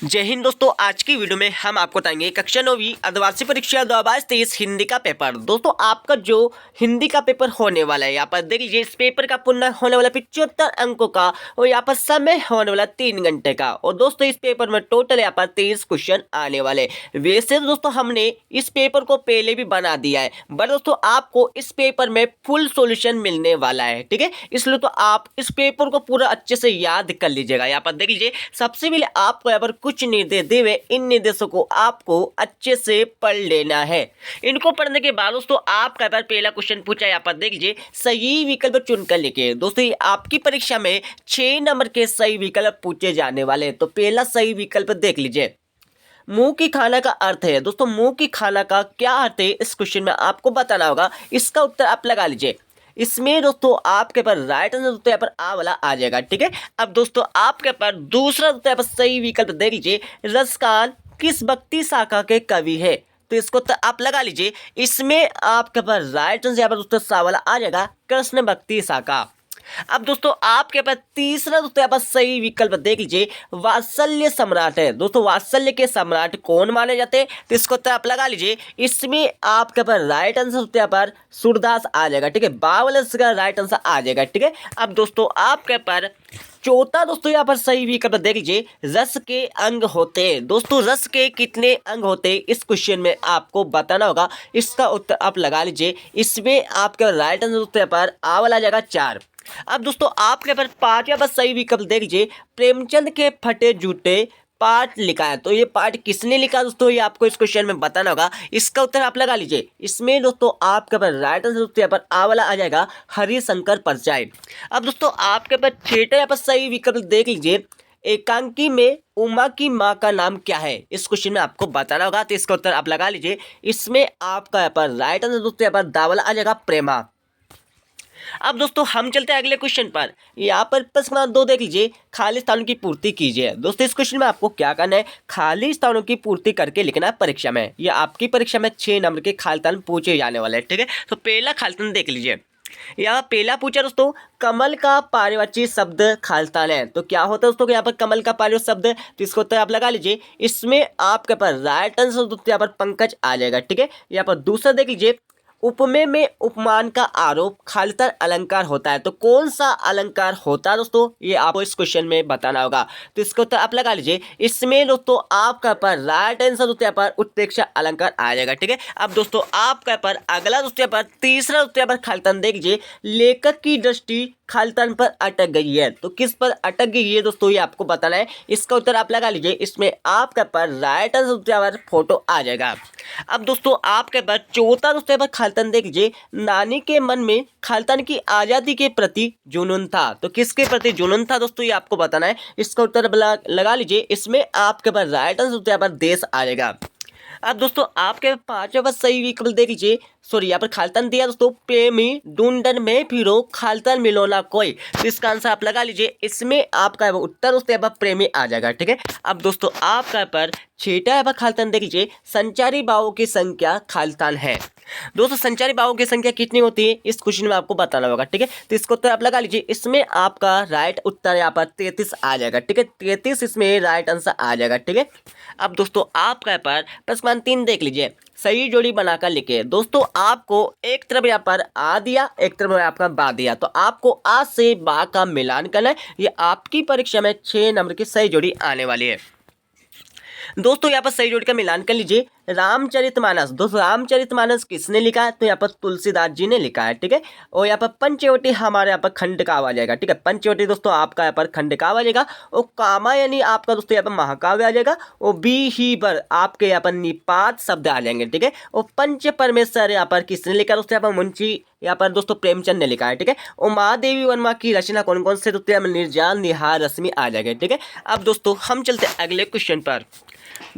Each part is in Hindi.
जय हिंद दोस्तों, आज की वीडियो में हम आपको बताएंगे कक्षा 9वीं अर्धवार्षिक परीक्षा 2022-23 हिंदी का पेपर। दोस्तों आपका जो हिंदी का पेपर होने वाला है, यहाँ पर देख लीजिए, इस पेपर का पूर्ण होने वाला 75 अंकों का और यहाँ पर समय होने वाला 3 घंटे का। और दोस्तों इस पेपर में टोटल यहाँ पर 23 क्वेश्चन आने वाले। वैसे दोस्तों हमने इस पेपर को पहले भी बना दिया है, बट दोस्तों आपको इस पेपर में फुल सोल्यूशन मिलने वाला है, ठीक है। इसलिए तो आप इस पेपर को पूरा अच्छे से याद कर लीजिएगा। यहाँ पर देख लीजिए, सबसे पहले आपको यहाँ पर कुछ निर्देश दिए हुए, इन निर्देशों को आपको अच्छे से पढ़ लेना है। इनको पढ़ने के बाद दोस्तों आपका यहाँ पर पहला क्वेश्चन पूछा, यहाँ पर देख लीजिए, सही विकल्प चुनकर लिखिए। दोस्तों ये आपकी परीक्षा में 6 नंबर के सही विकल्प पूछे जाने वाले हैं। तो पहला सही विकल्प देख लीजिए, मुंह की खाना का अर्थ है। दोस्तों मुंह की खाना का क्या अर्थ है, इस क्वेश्चन में आपको बताना होगा। इसका उत्तर आप लगा लीजिए। इसमें दोस्तों आपके पास राइट आंसर दोस्तों यहाँ पर आ वाला आ जाएगा, ठीक है। अब दोस्तों आपके पास दूसरा दोस्तों यहाँ पर सही विकल्प देख लीजिए, रसखान किस भक्ति शाखा के कवि है। तो इसको तो आप लगा लीजिए। इसमें आपके पास राइट आंसर यहाँ पर दोस्तों सा वाला आ जाएगा, कृष्ण भक्ति शाखा। अब दोस्तों आपके पास तीसरा दोस्तों यहाँ पर सही विकल्प देख लीजिए, वात्सल्य सम्राट है। दोस्तों वात्सल्य के सम्राट कौन माने जाते हैं, तो इसको तो आप लगा लीजिए। इसमें आपके पास राइट आंसर दोस्तों यहाँ पर सूरदास आ जाएगा, ठीक है। बावल का राइट आंसर आ जाएगा, ठीक है। अब दोस्तों आपके पास चौथा दोस्तों यहाँ पर सही विकल्प देख लीजिए, रस के अंग होते हैं। दोस्तों रस के कितने अंग होते हैं, इस क्वेश्चन में आपको बताना होगा। इसका उत्तर आप लगा लीजिए। इसमें आपका राइट आंसर दोस्तों यहाँ पर आ वाला आ जाएगा 4। अब दोस्तों आपके पास पांचवा पर सही विकल्प देख लीजिए, प्रेमचंद के फटे जूते पाठ लिखा है। तो ये पाठ किसने लिखा दोस्तों, ये आपको इस क्वेश्चन में बताना होगा। इसका उत्तर आप लगा लीजिए। इसमें दोस्तों आपके पास राइट आंसर दोस्तों यहाँ पर आ वाला आ जाएगा, हरिशंकर परचाई। अब दोस्तों आपके पास छठा यहाँ पर सही विकल्प देख लीजिए, एकांकी में उमा की माँ का नाम क्या है, इस क्वेश्चन में आपको बताना होगा। तो इसका उत्तर आप लगा लीजिए। इसमें आपका यहाँ पर राइट आंसर दोस्तों यहाँ पर दा वाला आ जाएगा, प्रेमा। अब दोस्तों हम चलते हैं अगले क्वेश्चन पर। यहाँ पर प्रश्न नंबर 2 देख लीजिए, खाली स्थानों की पूर्ति कीजिए। दोस्तों इस क्वेश्चन में आपको क्या करना है, खाली स्थानों की पूर्ति करके लिखना है परीक्षा में। ये आपकी परीक्षा में 6 नंबर के खाली स्थान पूछे जाने वाले हैं, ठीक है। तो पहला खाली स्थान देख लीजिए। यहाँ पहला पूछा दोस्तों, कमल का पारिवाचिक शब्द खालिस्तान है। तो क्या होता है दोस्तों, यहाँ पर कमल का पारिवाचिक शब्द, तो इसको उत्तर आप लगा लीजिए। इसमें आपके पास राइट आंसर दोस्तों यहाँ पर पंकज आ जाएगा, ठीक है। यहाँ पर दूसरा देख लीजिए, उपमेय में उपमान का आरोप खालिस्तान अलंकार होता है। तो कौन सा अलंकार होता है दोस्तों, ये आपको इस क्वेश्चन में बताना होगा। तो इसको उत्तर आप लगा लीजिए। इसमें दोस्तों आपका पर राइट आंसर दोस्तों यहाँ पर उत्प्रेक्षा अलंकार आ जाएगा, ठीक है। अब दोस्तों आपका पर अगला दोस्तों यहाँ पर तीसरा दोस्तों यहाँ पर खालिस्तान देख लीजिए, लेखक की दृष्टि खालिस्तान पर अटक गई है। तो किस पर अटक गई है दोस्तों, ये आपको बताना है। इसका उत्तर आप लगा लीजिए। इसमें आपका पर राइट आंसर यहाँ पर फोटो आ जाएगा। अब दोस्तों आपके पास चौथा दोस्तों यहाँ पर खालिस्तान देख लीजिए, नानी के मन में खालिस्तान की आज़ादी के प्रति जुनून था। तो किसके प्रति जुनून था दोस्तों, ये आपको बताना है। इसका उत्तर लगा लीजिए। इसमें आपके पास राइट आंसर यहाँ पर देश आ जाएगा। अब दोस्तों आपके पांचवा पर सही विकल्प देख लीजिए, सॉरी यहाँ पर खालिस्तान दिया दोस्तों, प्रेमी ढूंढन में फिरो खालिस्तान मिलो ना कोई। तो इसका आंसर आप लगा लीजिए। इसमें आपका उत्तर दोस्तों यहाँ पर प्रेमी आ जाएगा, ठीक है। अब दोस्तों आपका पर छठा यहाँ पर खालिस्तान देख लीजिए, संचारी भावों की संख्या खालिस्तान है। दोस्तों संचारी भावों की संख्या कितनी होती है, इस क्वेश्चन में आपको बताना होगा, ठीक है। तो इसको उत्तर आप लगा लीजिए। इसमें आपका राइट उत्तर यहाँ पर 33 आ जाएगा, ठीक है। 33 इसमें राइट आंसर आ जाएगा, ठीक है। अब दोस्तों आपका यहाँ पर प्रश्न 3 देख लीजिए, सही जोड़ी बनाकर लिखे। दोस्तों आपको एक तरफ यहाँ पर आ दिया, एक तरफ आपका बा दिया। तो आपको आ से बा का मिलान करना है। ये आपकी परीक्षा में 6 नंबर की सही जोड़ी आने वाली है। दोस्तों यहाँ पर सही जोड़ी का मिलान कर लीजिए, रामचरितमानस। दोस्तों रामचरितमानस किसने लिखा है, तो यहाँ पर तुलसीदास जी ने लिखा है, ठीक है। और यहाँ पर पंचवटी हमारे यहाँ पर खंडकाव्य आ जाएगा, ठीक है। पंचवटी दोस्तों आपका यहाँ पर खंडकाव्य आ जाएगा। और कामायनी आपका दोस्तों यहाँ पर महाकाव्य आ जाएगा। और बी ही पर आपके यहाँ पर निपात शब्द आ जाएंगे, ठीक है। और पंच परमेश्वर यहाँ पर किसने लिखा दोस्तों, यहाँ पर मुंशी यहाँ पर दोस्तों प्रेमचंद ने लिखा है, ठीक है। और महादेवी वर्मा की रचना कौन कौन से दोस्तों यहाँ निर्जाल निहार रश्मि आ जाएगा, ठीक है। अब दोस्तों हम चलते हैं अगले क्वेश्चन पर।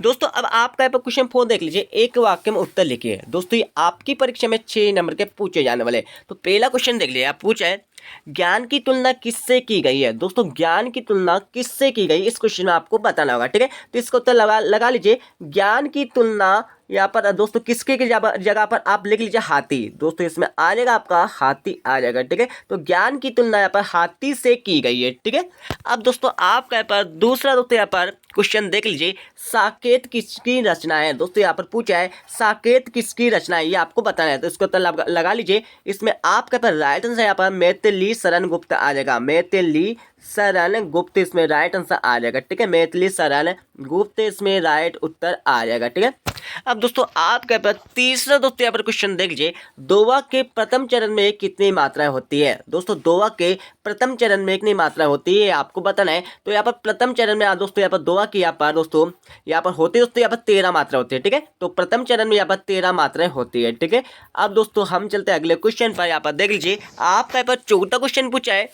दोस्तों अब आपका यहाँ पर क्वेश्चन 4 देख लीजिए, एक वाक्य में उत्तर लिखिए। दोस्तों ये आपकी परीक्षा में 6 नंबर के पूछे जाने वाले। तो पहला क्वेश्चन देख लीजिए, आप पूछा है, ज्ञान की तुलना किससे की गई है। दोस्तों ज्ञान की तुलना किससे की गई, इस क्वेश्चन में आपको बताना होगा, ठीक है। तो इसको उत्तर लगा लीजिए। ज्ञान की तुलना यहाँ पर दोस्तों किसके की जगह पर आप लिख लीजिए, हाथी। दोस्तों इसमें आ जाएगा आपका हाथी आ जाएगा, ठीक है। तो ज्ञान की तुलना यहाँ पर हाथी से की गई है, ठीक है। अब दोस्तों आपका यहाँ पर दूसरा दोस्तों यहाँ पर क्वेश्चन देख लीजिए, साकेत किसकी रचना है। दोस्तों यहाँ पर पूछा है साकेत किसकी रचना है, ये आपको बताना है। तो इसको तो लगा लीजिए। इसमें आपके पास राइट आंसर यहाँ पर मैथिली शरण गुप्त आ जाएगा। मैथिली शरण गुप्त इसमें राइट आंसर आ जाएगा। ठीक है, मैथिली शरण गुप्त इसमें राइट उत्तर आ जाएगा। ठीक है, अब दोस्तों आपके पास तीसरा दोस्तों यहाँ पर क्वेश्चन देख लीजिए, दोवा के प्रथम चरण में कितनी मात्राएं होती है। दोस्तों दोवा के प्रथम चरण में कितनी मात्रा होती है आपको बताना है। तो यहाँ पर प्रथम चरण में दोस्तों यहाँ पर दोवा की यहाँ पर दोस्तों यहाँ पर होती है दोस्तों यहाँ पर 13 मात्रा होती है। ठीक है, तो प्रथम चरण में यहाँ पर 13 मात्राएं होती है। ठीक है, अब दोस्तों हम चलते हैं अगले क्वेश्चन पर। यहाँ पर देख लीजिए, आपका यहाँ पर चौथा क्वेश्चन पूछा है,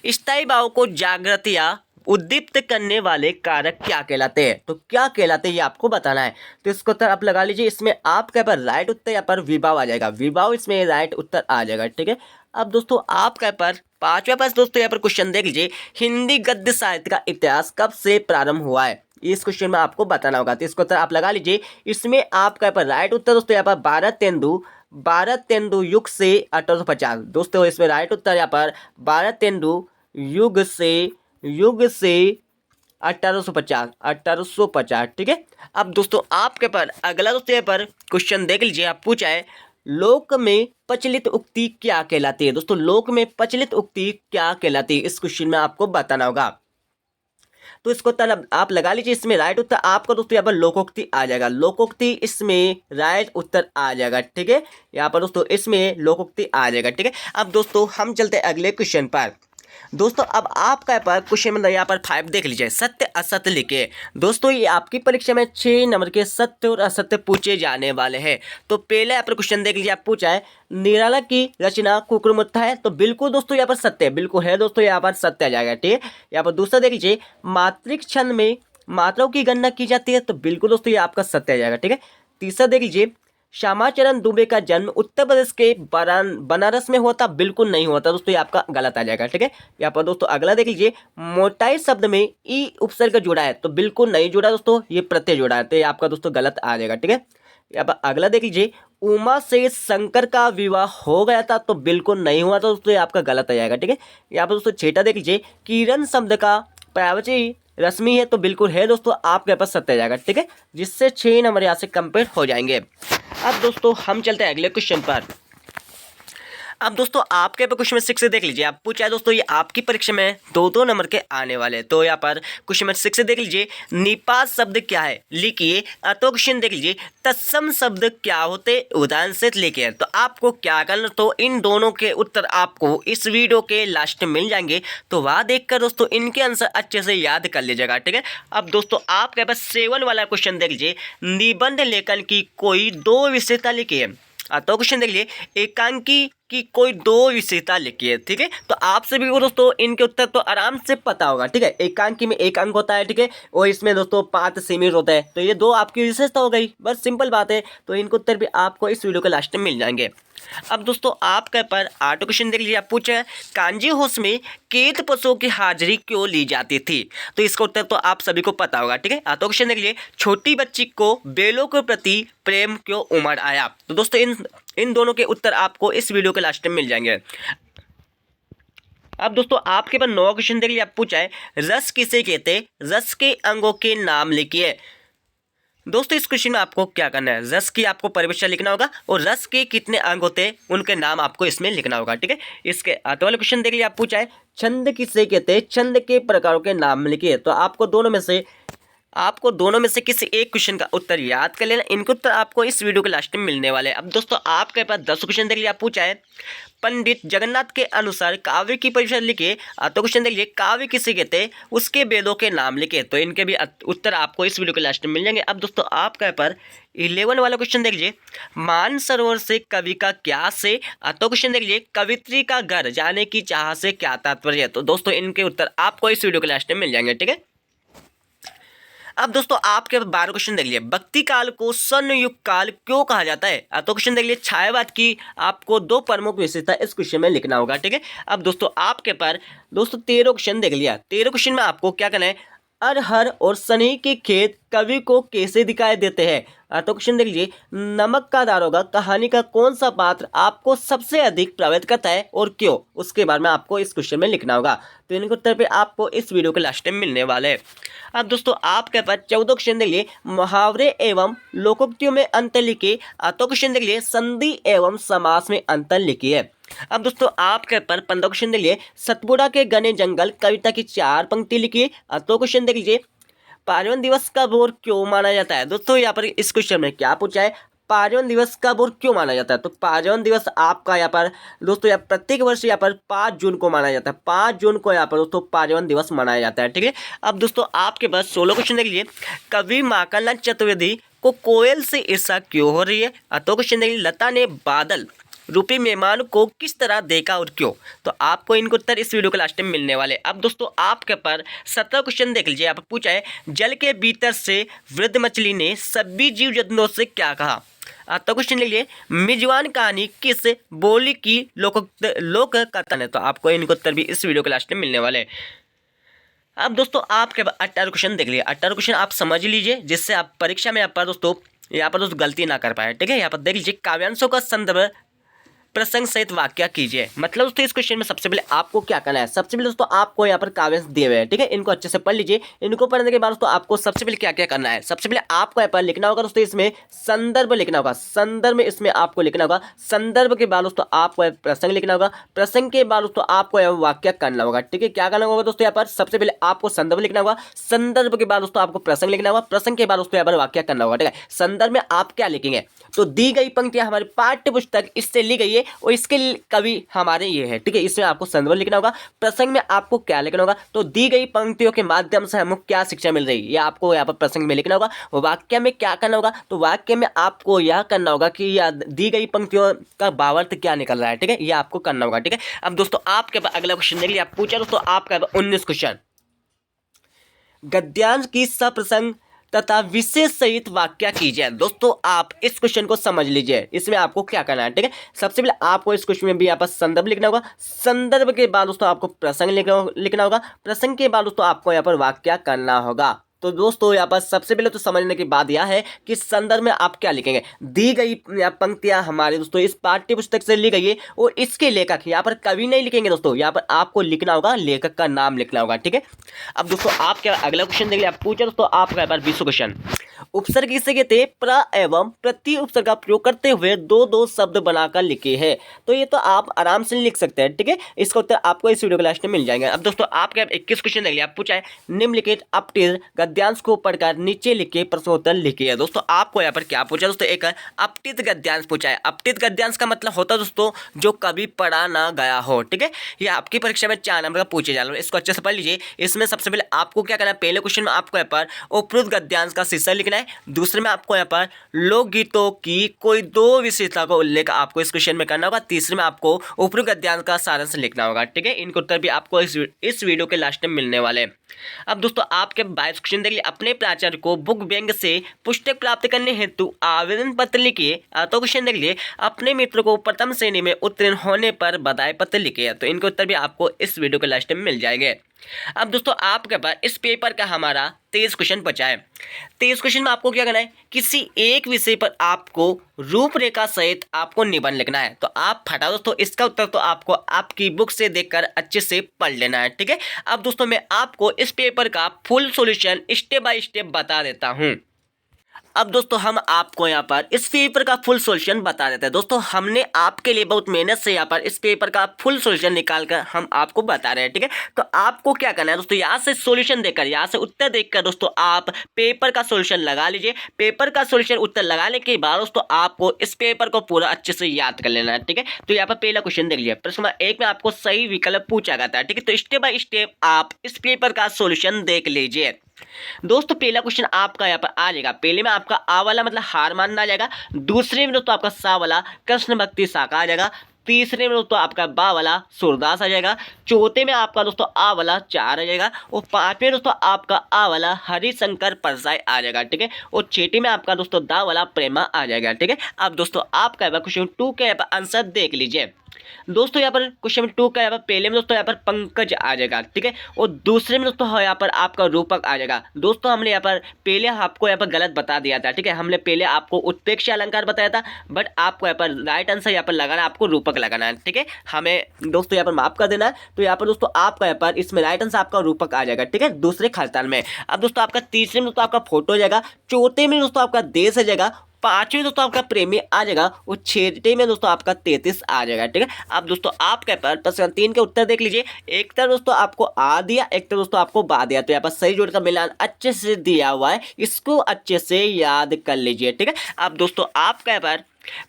स्थायी भाव को जागृत या उद्दीप्त करने वाले कारक क्या कहलाते हैं। तो क्या कहलाते हैं ये आपको बताना है। तो इसको उत्तर आप लगा लीजिए। इसमें आपके पर राइट उत्तर यहाँ पर विभाव आ जाएगा। विभाव इसमें राइट उत्तर आ जाएगा। ठीक है, अब दोस्तों आपके पर पांचवा पास दोस्तों यहाँ पर क्वेश्चन देख लीजिए, हिंदी गद्य साहित्य का इतिहास कब से प्रारंभ हुआ है। इस क्वेश्चन में आपको बताना होगा। तो इसको उत्तर आप लगा लीजिए। इसमें आपका पर राइट उत्तर दोस्तों यहाँ पर भारत तेंदु युग से 1850। दोस्तों इसमें राइट उत्तर यहाँ पर भारत तेंदु युग से 1850। ठीक है, अब दोस्तों आपके पर अगला दोस्तों यहाँ पर क्वेश्चन देख लीजिए। आप पूछा है, लोक में प्रचलित उक्ति क्या कहलाती है। दोस्तों लोक में प्रचलित उक्ति क्या कहलाती है, इस क्वेश्चन में आपको बताना होगा। तो इसको तलब आप लगा लीजिए। इसमें राइट उत्तर आपका दोस्तों यहाँ पर लोकोक्ति आ जाएगा। लोकोक्ति इसमें राइट उत्तर आ जाएगा। ठीक है, यहाँ पर दोस्तों इसमें लोकोक्ति आ जाएगा। ठीक है, अब दोस्तों हम चलते हैं अगले क्वेश्चन पर। दोस्तों अब आपका यहाँ पर क्वेश्चन नंबर यहाँ पर 5 देख लीजिए, सत्य असत्य लिखिए। दोस्तों ये आपकी परीक्षा में 6 नंबर के सत्य और असत्य पूछे जाने वाले हैं। तो पहले यहाँ पर क्वेश्चन देख लीजिए। आप पूछा है, निराला की रचना कुकुरमुत्था है। तो बिल्कुल दोस्तों यहाँ पर सत्य है, बिल्कुल है दोस्तों, यहाँ पर सत्य आ जाएगा। ठीक है, यहाँ पर दूसरा देख लीजिए, मात्रिक छंद में मात्राओं की गणना की जाती है। तो बिल्कुल दोस्तों ये आपका सत्य आ जाएगा। ठीक है, तीसरा देख लीजिए, श्यामाचरण दुबे का जन्म उत्तर प्रदेश के बनारस में होता। बिल्कुल नहीं होता दोस्तों, ये आपका गलत आ जाएगा। ठीक है, यहाँ पर दोस्तों अगला देख लीजिए, मोटाई शब्द में ई उपसर्ग जुड़ा है। तो बिल्कुल नहीं जुड़ा दोस्तों, ये प्रत्यय जुड़ा है। तो ये आपका दोस्तों गलत आ जाएगा। ठीक है, यहाँ पर अगला देख लीजिए, उमा से शंकर का विवाह हो गया था। तो बिल्कुल नहीं हुआ था दोस्तों, ये आपका गलत आ जाएगा। ठीक है, यहाँ पर दोस्तों छठा देख लीजिए, किरण शब्द का पर्यायवाची रश्मि है। तो बिल्कुल है दोस्तों, आपके पास सत्य आ जाएगा। ठीक है, जिससे 6 नंबर यहाँ से कंप्लीट हो जाएंगे। अब दोस्तों हम चलते हैं अगले क्वेश्चन पर। अब दोस्तों आपके पे क्वेश्चन नंबर 6 से देख लीजिए। आप पूछा है दोस्तों, ये आपकी परीक्षा में 2-2 नंबर के आने वाले। तो यहाँ पर क्वेश्चन नंबर 6 से देख लीजिए, निपात शब्द क्या है लिखिए। तो क्वेश्चन देख लीजिए, तत्सम शब्द क्या होते, उदाहरण से लिखिए। तो आपको क्या करना, तो इन दोनों के उत्तर आपको इस वीडियो के लास्ट में मिल जाएंगे। तो वहाँ देखकर दोस्तों इनके आंसर अच्छे से याद कर लीजिएगा। ठीक है, अब दोस्तों आपके पास 7 वाला क्वेश्चन देख लीजिए, निबंध लेखन की कोई 2 विशेषता लिखिए। तो क्वेश्चन देख लीजिए, एकांकी की कोई 2 विशेषता लिखिए। ठीक है, तो आप सभी को दोस्तों इनके उत्तर तो आराम से पता होगा। ठीक है, एकांकी में एक अंक होता है। ठीक है, और इसमें दोस्तों 5 सीमित होता है। तो ये 2 आपकी विशेषता हो गई, बस सिंपल बात है। तो इनके उत्तर भी आपको इस वीडियो के लास्ट में मिल जाएंगे। अब दोस्तों आपके पर 8 क्वेश्चन देख लीजिए। आप पूछे, कांजी होश में केत पशुओं की हाजिरी क्यों ली जाती थी। तो इसका उत्तर तो आप सभी को पता होगा। ठीक है, तो क्वेश्चन देख लीजिए, छोटी बच्ची को बैलों के प्रति प्रेम क्यों उमड़ आया। तो दोस्तों इन दोनों के उत्तर आपको इस वीडियो के लास्ट में मिल जाएंगे। अब दोस्तों आपके पास 9 क्वेश्चन देख लीजिए। आप पूछा है, रस किसे कहते, रस के अंगों के नाम लिखिए। दोस्तों इस क्वेश्चन में आपको क्या करना है, रस की आपको परिभाषा लिखना होगा और रस के कितने अंग होते हैं उनके नाम आपको इसमें लिखना होगा। ठीक है, इसके आते वाले क्वेश्चन देख लीजिए। आप पूछा है, छंद किसे कहते हैं, छंद के प्रकारों के नाम लिखिए। तो आपको दोनों में से किसी एक क्वेश्चन का उत्तर याद कर लेना। इनके उत्तर आपको इस वीडियो के लास्ट में मिलने वाले हैं। अब दोस्तों आपके पास 10 क्वेश्चन देख लीजिए। आप पूछा है, पंडित जगन्नाथ के अनुसार काव्य की परिभाषा लिखिए। तो क्वेश्चन देख लीजिए, काव्य किसे कहते हैं, उसके वेदों के नाम लिखिए। तो इनके भी उत्तर आपको इस वीडियो के लास्ट में मिल जाएंगे। अब दोस्तों आपके पर 11 वाला क्वेश्चन देख लीजिए, मानसरोवर से कवि का क्या से। तो क्वेश्चन देख लीजिए, कवित्री का घर जाने की चाह से क्या तात्पर्य है। तो दोस्तों इनके उत्तर आपको इस वीडियो के लास्ट में मिल जाएंगे। ठीक है, अब दोस्तों आपके 12 क्वेश्चन देख लिए, भक्ति काल को स्वर्ण युग काल क्यों कहा जाता है। तो क्वेश्चन देख लिए, छायावाद की आपको 2 प्रमुख विशेषता इस क्वेश्चन में लिखना होगा। ठीक है, अब दोस्तों आपके पर दोस्तों 13 क्वेश्चन देख लिया। 13 क्वेश्चन में आपको क्या करना है, अरहर और शनि के खेत कवि को कैसे दिखाई देते हैं। तो क्वेश्चन देख लीजिए, नमक का दारोगा कहानी का कौन सा पात्र आपको सबसे अधिक प्रभावित करता है और क्यों, उसके बारे में आपको इस क्वेश्चन में लिखना होगा। तो इनके उत्तर पे आपको इस वीडियो के लास्ट में मिलने वाले हैं। अब दोस्तों आपके पास 14 क्वेश्चन देख लिए, मुहावरे एवं लोकोक्तियों में अंतर लिखिए। तो क्वेश्चन देख लिए, संधि एवं समास में अंतर लिखिए। अब दोस्तों आपके पर 15 क्वेश्चन देख लिए, सतपुड़ा के घने जंगल कविता की 4 पंक्ति लिखिए। तो क्वेश्चन देख लीजिए, पर्यावरण दिवस कब और क्यों माना जाता है। दोस्तों यहाँ पर इस क्वेश्चन में क्या पूछा है, पर्यावरण दिवस कब और क्यों माना जाता है। तो पर्यावरण दिवस आपका यहाँ पर दोस्तों यहाँ प्रत्येक वर्ष यहाँ पर 5 जून को माना जाता है। 5 जून को यहाँ पर दोस्तों पर्यावरण दिवस मनाया जाता है। ठीक है, अब दोस्तों आपके पास 16 क्वेश्चन देख लीजिए, कवि माखनलाल चतुर्वेदी को कोयल से ईर्ष्या क्यों हो रही है। तो क्वेश्चन देख लीजिए, लता ने बादल रूपी मेहमान को किस तरह देखा और क्यों। तो आपको इनके उत्तर इस वीडियो के लास्ट में मिलने वाले। अब दोस्तों आपके पर 17 क्वेश्चन देख लीजिए, यहाँ पर पूछा है, जल के भीतर से वृद्ध मछली ने सभी जीव जंतुओं से क्या कहा। तो क्वेश्चन लिखिए, मेजबान कहानी किस बोली की लोक कथन है। तो आपको इनके उत्तर भी इस वीडियो के लास्ट में मिलने वाले। अब दोस्तों आपके 18 क्वेश्चन देख लिए, 18 क्वेश्चन आप समझ लीजिए, जिससे आप परीक्षा में यहाँ पर दोस्तों गलती ना कर पाए। ठीक है, यहाँ पर देख लीजिए, काव्यांशों का संदर्भ प्रसंग सहित वाक्य कीजिए। मतलब दोस्तों इस क्वेश्चन में सबसे पहले आपको क्या करना है, सबसे पहले दोस्तों आपको यहाँ पर काव्यांश दिए हुए हैं। ठीक है, इनको अच्छे से पढ़ लीजिए। इनको पढ़ने के बाद दोस्तों आपको सबसे पहले क्या क्या करना है, सबसे पहले आपको यहाँ पर लिखना होगा दोस्तों, इसमें संदर्भ लिखना होगा। संदर्भ इसमें आपको लिखना होगा। संदर्भ के बाद दोस्तों आपको प्रसंग लिखना होगा। प्रसंग के बाद दोस्तों आपको यहाँ वाक्य करना होगा। ठीक है, क्या करना होगा दोस्तों, यहाँ पर सबसे पहले आपको संदर्भ लिखना होगा। संदर्भ के बाद दोस्तों आपको प्रसंग लिखना होगा। प्रसंग के बाद दोस्तों यहाँ पर वाक्य करना होगा। ठीक है, संदर्भ में आप क्या लिखेंगे, तो दी गई पंक्तियां हमारे पाठ्य पुस्तक इससे ली गई है और इसके कवि हमारे ये है। ठीक है, इसमें आपको संदर्भ लिखना होगा। प्रसंग में आपको क्या लिखना होगा, तो दी गई पंक्तियों के माध्यम से हमको क्या शिक्षा मिल रही है, यह आपको यहाँ पर प्रसंग में लिखना होगा। वाक्य में क्या करना होगा, तो वाक्य में आपको यह करना होगा कि यह दी गई पंक्तियों का भावार्थ क्या निकल रहा है। ठीक है, यह आपको करना होगा। ठीक है, अब दोस्तों आपके पास अगला क्वेश्चन देखिए, आप पूछा दोस्तों आपका 19 क्वेश्चन, गद्यांश की सप्रसंग तथा विशेष सहित वाक्य कीजिए। दोस्तों आप इस क्वेश्चन को समझ लीजिए, इसमें आपको क्या करना है। ठीक है, सबसे पहले आपको इस क्वेश्चन में भी यहाँ पर संदर्भ लिखना होगा। संदर्भ के बाद दोस्तों आपको प्रसंग लिखना होगा। प्रसंग के बाद दोस्तों आपको यहाँ पर वाक्य करना होगा। तो दोस्तों यहाँ पर सबसे पहले तो समझने की बात यह है कि संदर्भ में आप क्या लिखेंगे, दी गई पंक्तियां हमारे दोस्तों इस पाठ्य पुस्तक से ली गई है और इसके लेखक, यहाँ पर कवि नहीं लिखेंगे दोस्तों, यहाँ पर आपको लिखना होगा, लेखक का नाम लिखना होगा। ठीक है, अब दोस्तों आप क्या अगला क्वेश्चन देख लिया, आप पूछा दोस्तों आपका 20 क्वेश्चन, उपसर्ग किसे कहते हैं, प्र एवं प्रति उपसर्ग का प्रयोग करते हुए दो दो शब्द बनाकर लिखे हैं। तो ये तो आप आराम से लिख सकते हैं। ठीक है, इसका उत्तर आपको इस वीडियो के लास्ट में मिल जाएगा। अब दोस्तों आपके 21 क्वेश्चन देख लिया, आप पूछा है, निम्नलिखित अपठित गद्यांश को पढ़कर नीचे लिखे प्रश्नोत्तर लिखिए। दोस्तों आपको यहाँ पर क्या पूछा दोस्तों, एक अपठित गद्यांश पूछा है। अपठित गद्यांश का मतलब होता है दोस्तों जो कभी पढ़ा ना गया हो। ठीक है, ये आपकी परीक्षा में 4 नंबर का पूछे जा रहा है, इसको अच्छे से पढ़ लीजिए। इसमें सबसे पहले आपको क्या करना है, पहले क्वेश्चन में आपको यहाँ पर उपरोक्त गद्यांश का शीर्षक लिखना है। दूसरे में आपको यहाँ पर लोकगीतों की कोई 2 विशेषता का उल्लेख आपको इस क्वेश्चन में करना होगा। तीसरे में आपको उपरोक्त गद्यांश का सारांश लिखना होगा। ठीक है, इनके उत्तर भी आपको इस वीडियो के लास्ट में मिलने वाले हैं। अब दोस्तों आपके 22 क्वेश्चन देख लिए, अपने प्राचार्य को बुक बैंक से पुस्तक प्राप्त करने हेतु आवेदन पत्र लिखिए। तो क्वेश्चन देख लिए, अपने मित्र को प्रथम श्रेणी में उत्तीर्ण होने पर बधाई पत्र लिखिए। तो इनके उत्तर भी आपको इस वीडियो के लास्ट में मिल जाएंगे। अब दोस्तों आपके पास इस पेपर का हमारा 23 क्वेश्चन बचा है। 23 क्वेश्चन में आपको क्या करना है, किसी एक विषय पर आपको रूपरेखा सहित आपको निबंध लिखना है। तो आप फटा दोस्तों इसका उत्तर तो आपको आपकी बुक से देखकर अच्छे से पढ़ लेना है। ठीक है, अब दोस्तों मैं आपको इस पेपर का full solution step by step बता देता हूँ। अब दोस्तों हम आपको यहाँ पर इस पेपर का फुल सॉल्यूशन बता देते हैं। दोस्तों हमने आपके लिए बहुत मेहनत से यहाँ पर इस पेपर का फुल सॉल्यूशन निकाल कर हम आपको बता रहे हैं। ठीक है, तो आपको क्या करना है दोस्तों, यहाँ से सॉल्यूशन देकर, यहाँ से उत्तर देखकर दोस्तों आप पेपर का सॉल्यूशन लगा लीजिए। पेपर का सॉल्यूशन उत्तर लगाने के बाद दोस्तों आपको इस पेपर को पूरा अच्छे से याद कर लेना है। ठीक है, तो यहाँ पर पहला क्वेश्चन देख लीजिए, प्रश्न नंबर 1 में आपको सही विकल्प पूछा जाता है। ठीक है, तो स्टेप बाय स्टेप आप इस पेपर का सॉल्यूशन देख लीजिए। दोस्तों पहला क्वेश्चन आपका यहाँ पर आ जाएगा, पहले में आपका आ वाला मतलब हार मानना आ जाएगा। दूसरे में दोस्तों आपका सा वाला कृष्ण भक्ति साका आ जाएगा। तीसरे में दोस्तों आपका बा वाला सूरदास आ जाएगा। चौथे में आपका दोस्तों आ वाला चार आ जाएगा। और पांचवें दोस्तों आपका आ वाला हरिशंकर परसाई आ जाएगा। ठीक है, और छठे में आपका दोस्तों दा वाला प्रेमा आ जाएगा। ठीक है, अब दोस्तों आपका क्वेश्चन 2 का आंसर देख लीजिए। दोस्तों यहाँ पर क्वेश्चन नंबर 2 का यहाँ पर पहले में दोस्तों यहाँ पर पंकज आ जाएगा, ठीक है, और दूसरे में दोस्तों यहाँ पर आपका रूपक आ जाएगा। दोस्तों हमने यहाँ पर पहले आपको यहाँ पर गलत बता दिया था, ठीक है, हमने पहले आपको उत्प्रेक्ष अलंकार बताया था, बट आपको यहाँ पर राइट आंसर यहाँ पर लगाना, आपको रूपक लगाना है, ठीक है, हमें दोस्तों यहाँ पर माफ कर देना है। तो यहाँ पर दोस्तों आपका यहाँ पर इसमें राइट आंसर आपका रूपक आ जाएगा, ठीक है, दूसरे खालिस्तान में। अब दोस्तों आपका तीसरे में दोस्तों आपका फोटो हो जाएगा, चौथे में दोस्तों आपका देश आ जाएगा, पांचवें दोस्तों आपका प्रेमी आ जाएगा, और छठे में दोस्तों आपका 33 आ जाएगा, ठीक है। अब दोस्तों आपके पर प्रश्न 3 के उत्तर देख लीजिए। एक तरफ दोस्तों आपको आ दिया, एक तरफ दोस्तों आपको बा दिया, तो यहाँ पर सही जोड़ का मिलान अच्छे से दिया हुआ है, इसको अच्छे से याद कर लीजिए, ठीक है। अब दोस्तों आपका यहाँ पर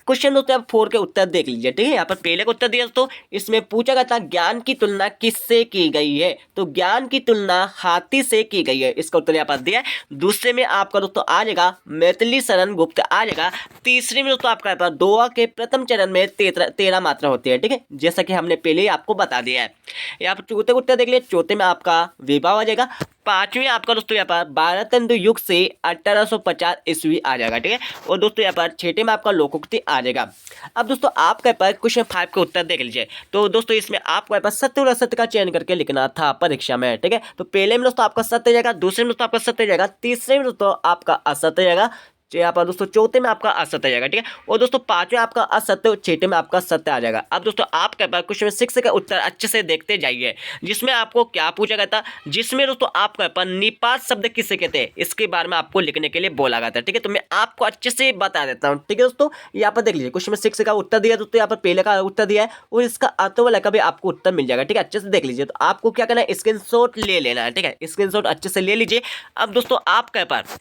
क्वेश्चन दोस्तों आप 4 के उत्तर देख लीजिए, ठीक है। यहाँ पर पहले का उत्तर दिया दोस्तों, इसमें पूछा गया था ज्ञान की तुलना किससे की गई है, तो ज्ञान की तुलना हाथी से की गई है, इसका उत्तर यहाँ पर दिया है। दूसरे में आपका दोस्तों आ जाएगा मैथिली शरण गुप्त आ जाएगा। तीसरे में दोस्तों आपका यहाँ पर दोहा के प्रथम चरण में 13 मात्रा होती है, ठीक है, जैसा कि हमने पहले ही आपको बता दिया है। यहाँ पर चौथे उत्तर देख लिया, चौथे में आपका विवाह आ जाएगा। पांचवें आपका दोस्तों यहाँ पर भारतेंदु युग से 1850 ईस्वी आ जाएगा, ठीक है, और दोस्तों यहाँ पर छठे में आपका लोकोक्ति आ जाएगा। अब दोस्तों आपके पास क्वेश्चन 5 का उत्तर देख लीजिए। तो दोस्तों इसमें आपको यहाँ पर सत्य और असत्य का चयन करके लिखना था परीक्षा में, ठीक है। तो पहले में दोस्तों आपका सत्य जाएगा, दूसरे में दोस्तों आपका सत्य जाएगा, तीसरे में दोस्तों आपका असत्य जाएगा, यहाँ पर दोस्तों चौथे में आपका असत्य जाएगा, ठीक है, और दोस्तों पांचवें आपका असत्य, छठे में आपका सत्य आ जाएगा। अब दोस्तों आपके पास क्वेश्चन 6 का उत्तर अच्छे से देखते जाइए, जिसमें आपको क्या पूछा गया था, जिसमें दोस्तों आपके पास निपात शब्द किसे कहते हैं, इसके बारे में आपको लिखने के लिए बोला गया था, ठीक है। तो मैं आपको अच्छे से बता देता हूँ, ठीक है दोस्तों। यहाँ पर देख लीजिए क्वेश्चन 6 का उत्तर दिया दोस्तों, यहाँ पर पहले का उत्तर दिया है, और इसका अतो वाला का भी आपको उत्तर मिल जाएगा, ठीक है, अच्छे से देख लीजिए। तो आपको क्या करना है, स्क्रीनशॉट ले लेना है, ठीक है, स्क्रीनशॉट अच्छे से ले लीजिए। अब दोस्तों आपके पास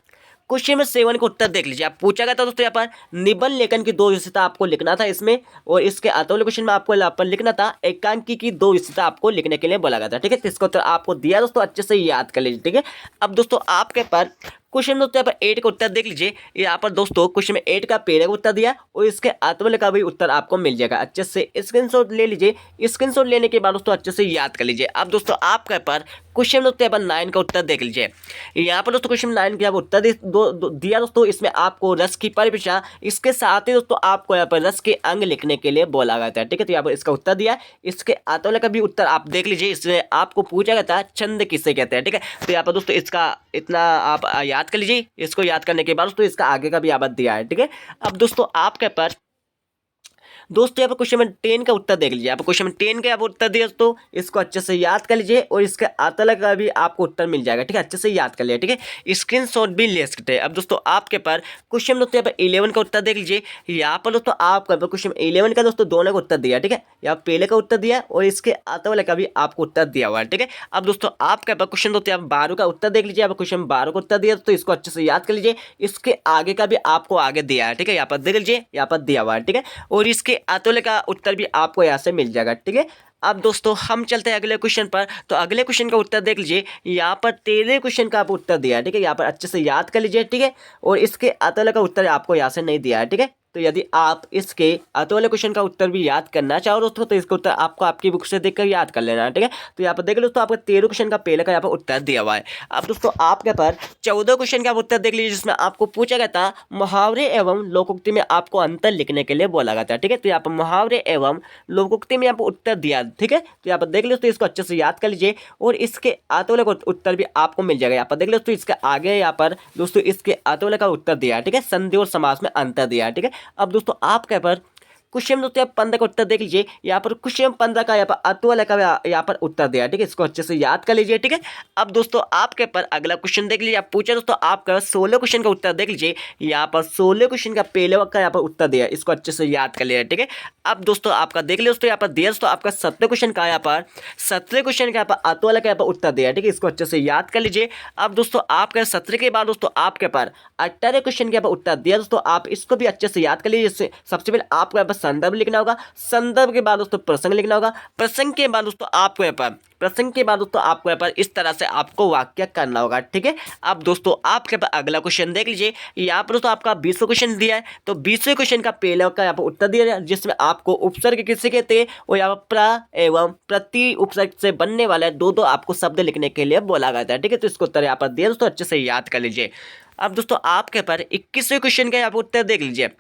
क्वेश्चन नंबर 7 का उत्तर देख लीजिए। आप पूछा गया था दोस्तों यहाँ पर निबंध लेखन की 2 विशेषता आपको लिखना था इसमें, और इसके अतोल क्वेश्चन में आपको यहाँ पर लिखना था एकांकी की 2 विशेषता आपको लिखने के लिए बोला गया था, ठीक है। तो इसका उत्तर आपको दिया दोस्तों, अच्छे से याद कर लीजिए, ठीक है। अब दोस्तों आपके पर क्वेश्चन दोस्तों यहाँ पर 8 का उत्तर देख लीजिए। यहाँ पर दोस्तों क्वेश्चन में 8 का पहले का उत्तर दिया, और इसके अतवल का भी उत्तर आपको मिल जाएगा, अच्छे से स्क्रीनशॉट ले लीजिए। स्क्रीनशॉट लेने के बाद दोस्तों अच्छे से याद कर लीजिए। अब दोस्तों आपके पर क्वेश्चन दोस्तों यहाँ पर 9 का उत्तर देख लीजिए। यहाँ पर दोस्तों क्वेश्चन 9 का उत्तर दिया दोस्तों, इसमें आपको रस की परिभाषा, इसके साथ ही दोस्तों आपको यहाँ पर रस के अंग लिखने के लिए बोला गया था, ठीक है। तो यहाँ पर इसका उत्तर दिया, इसके अतवल का भी उत्तर आप देख लीजिए। इसमें आपको पूछा गया था छंद किसे कहते हैं, ठीक है। तो यहाँ पर दोस्तों इसका इतना आप याद कर लीजिए। इसको याद करने के बाद दोस्तों इसका आगे का भी याद दिया है, ठीक है। अब दोस्तों आपके पर दोस्तों यहाँ पर क्वेश्चन नंबर 10 का उत्तर देख लीजिए। यहाँ पर क्वेश्चन नंबर 10 का उत्तर दिया दोस्तों, इसको अच्छे से याद कर लीजिए, और इसके अतल का भी आपको उत्तर मिल जाएगा, ठीक है, अच्छे से याद कर लिया, ठीक है, स्क्रीनशॉट भी ले सकते हैं। अब दोस्तों आपके पर क्वेश्चन दोस्तों यहाँ पर 11 का उत्तर देख लीजिए। यहाँ पर दोस्तों आपका क्वेश्चन 11 का दोस्तों दोनों का उत्तर दिया, ठीक है, यहाँ पहले का उत्तर दिया, और इसके अतल का भी आपको उत्तर दिया हुआ है, ठीक है। अब दोस्तों आपके पर क्वेश्चन दोस्तों यहाँ 12 का उत्तर देख लीजिए। यहाँ पर क्वेश्चन 12 का उत्तर दिया, तो इसको अच्छे से याद कर लीजिए। इसके आगे का भी आपको आगे दिया है, ठीक है, यहाँ पर देख लीजिए, यहाँ पर दिया हुआ है, ठीक है, और इसके अतुल्य का उत्तर भी आपको यहाँ से मिल जाएगा, ठीक है। अब दोस्तों हम चलते हैं अगले क्वेश्चन पर। तो अगले क्वेश्चन का उत्तर देख लीजिए। यहाँ पर 13 क्वेश्चन का आप उत्तर दिया है, ठीक है, यहाँ पर अच्छे से याद कर लीजिए, ठीक है, और इसके अतुल्य का उत्तर आपको यहाँ से नहीं दिया है, ठीक है। तो यदि आप इसके अतुल्य क्वेश्चन का उत्तर भी याद करना चाहो दोस्तों, तो इसका उत्तर आपको आपकी बुक से देखकर याद कर लेना है, ठीक है। तो यहाँ पर देख लो दोस्तों, आपका 13 क्वेश्चन का पहले का यहाँ पर उत्तर दिया हुआ है। अब दोस्तों आपके पर 14 क्वेश्चन का उत्तर देख लीजिए, जिसमें आपको पूछा गया था मुहावरे एवं लोकोक्ति में आपको अंतर लिखने के लिए बोला गया था, ठीक है। तो यहाँ पर मुहावरे एवं लोकोक्ति में यहाँ पर उत्तर दिया, ठीक है। तो यहाँ पर देख लो दोस्तों, इसको अच्छे से याद कर लीजिए, और इसके अतुल्य का उत्तर भी आपको मिल जाएगा। यहाँ पर देख लो दोस्तों, इसके आगे यहाँ पर दोस्तों इसके अतुल्य का उत्तर दिया है, ठीक है, संधि और समास में अंतर दिया है, ठीक है। अब दोस्तों आपके पर क्वेश्चन दोस्तों 15 का उत्तर देख लीजिए। यहाँ पर क्वेश्चन 15 का यहाँ पर अतुल्य का यहाँ पर उत्तर दिया है, ठीक है, इसको अच्छे से याद कर लीजिए, ठीक है। अब दोस्तों आपके पर अगला क्वेश्चन देख लीजिए। आप पूछा दोस्तों आपका 16 क्वेश्चन का उत्तर देख लीजिए। यहाँ पर 16 क्वेश्चन का पहले का यहाँ पर उत्तर दिया है, इसको अच्छे से याद कर लिया, ठीक है। अब दोस्तों आपका देख लीजिए दोस्तों, यहाँ पर दिया दोस्तों आपका 17 क्वेश्चन का यहाँ पर 17 क्वेश्चन का यहाँ पर अतुल्य का यहाँ पर उत्तर दिया है, ठीक है, इसको अच्छे से याद कर लीजिए। अब दोस्तों आपके 17 के बाद दोस्तों आपके पर 18 क्वेश्चन के यहाँ पर उत्तर दिया दोस्तों, आप इसको भी अच्छे से याद कर लीजिए। सबसे पहले आपको यहाँ पर संदर्भ लिखना होगा, संदर्भ के बाद दोस्तों प्रसंग लिखना होगा, प्रसंग के बाद दोस्तों आपको यहाँ पर इस तरह से आपको वाक्य करना होगा, ठीक है। अब दोस्तों आपके पास अगला क्वेश्चन देख लीजिए। यहाँ पर दोस्तों आपका 20वां क्वेश्चन दिया है। तो 20वें क्वेश्चन का पहले का यहाँ पर उत्तर दिया है, जिसमें आपको उपसर्ग किसे कहते हैं, और यहाँ पर प्र एवं प्रति उपसर्ग से बनने वाला दो आपको शब्द लिखने के लिए बोला गया था, ठीक है। तो इसको उत्तर यहाँ पर दिया दोस्तों, अच्छे से याद कर लीजिए। अब दोस्तों आपके पर 21वें क्वेश्चन का यहाँ पर उत्तर देख लीजिए।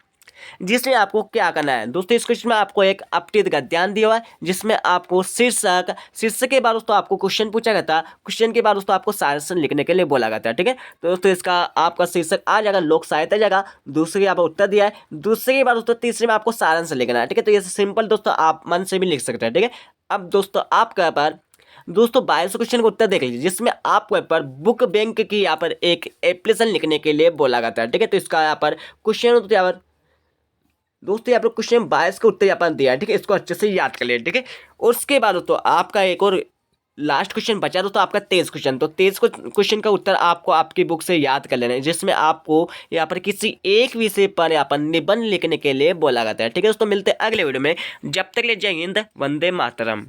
जिसमें आपको क्या करना है दोस्तों, इस क्वेश्चन में आपको एक अपठित गद्यांश दिया हुआ है जिसमें आपको शीर्षक के बाद दोस्तों आपको क्वेश्चन पूछा गया था, क्वेश्चन के बाद दोस्तों आपको सारांश लिखने के लिए बोला गया था। ठीक है, तो दोस्तों इसका आपका शीर्षक आ जाएगा लोक साहित्य आ जाएगा, दूसरे आप उत्तर दिया है, दूसरे के बाद दोस्तों तीसरे में आपको सारांश लिखना है। ठीक है, तो ये सिंपल दोस्तों आप मन से भी लिख सकते हैं। ठीक है, अब दोस्तों आपका यहाँ पर दोस्तों 22 क्वेश्चन का उत्तर देख लीजिए जिसमें आपको यहाँ पर बुक बैंक की यहाँ पर एक एप्लीकेशन लिखने के लिए बोला गया था। ठीक है, तो इसका यहाँ पर क्वेश्चन यहाँ पर दोस्तों यहाँ पर क्वेश्चन 22 का उत्तर यहाँ पर दिया है। ठीक है, इसको अच्छे से याद कर लिया। ठीक है, और उसके बाद दोस्तों आपका एक और लास्ट क्वेश्चन बचा दोस्तों आपका 23 क्वेश्चन। तो 23 क्वेश्चन का उत्तर आपको आपकी बुक से याद कर लेना है जिसमें आपको यहाँ पर किसी एक विषय पर यहाँ पर निबंध लिखने के लिए बोला गया है। ठीक है दोस्तों, मिलते हैं अगले वीडियो में, जब तक के लिए जय हिंद, वंदे मातरम।